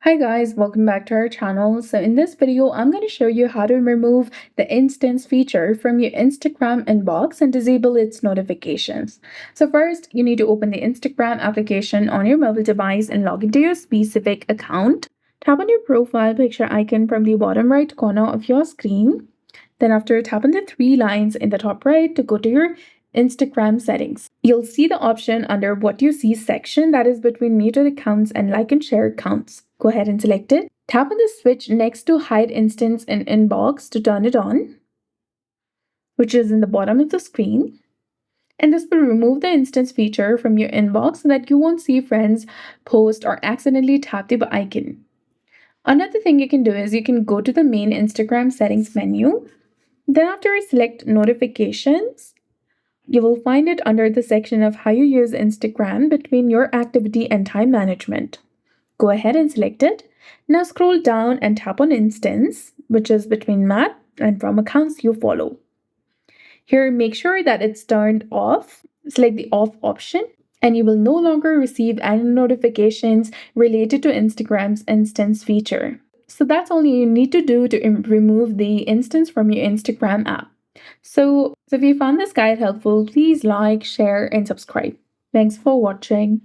Hi guys, welcome back to our channel. So in this video, I'm going to show you how to remove the instance feature from your Instagram inbox and disable its notifications. So first, you need to open the Instagram application on your mobile device and log into your specific account. Tap on your profile picture icon from the bottom right corner of your screen. Then after, tap on the three lines in the top right to go to your Instagram settings. You'll see the option under what you see section that is between muted accounts and like and share accounts. Go ahead and select it. Tap on the switch next to hide instance in inbox to turn it on, which is in the bottom of the screen. And this will remove the instance feature from your inbox so that you won't see friends post or accidentally tap the icon. Another thing you can do is you can go to the main Instagram settings menu. Then after you select notifications, you will find it under the section of how you use Instagram between your activity and time management. Go ahead and select it. Now scroll down and tap on instance, which is between Matt and from accounts you follow. Here, make sure that it's turned off. Select the off option and you will no longer receive any notifications related to Instagram's instance feature. So that's all you need to do to remove the instance from your Instagram app. So if you found this guide helpful, please like, share, and subscribe. Thanks for watching.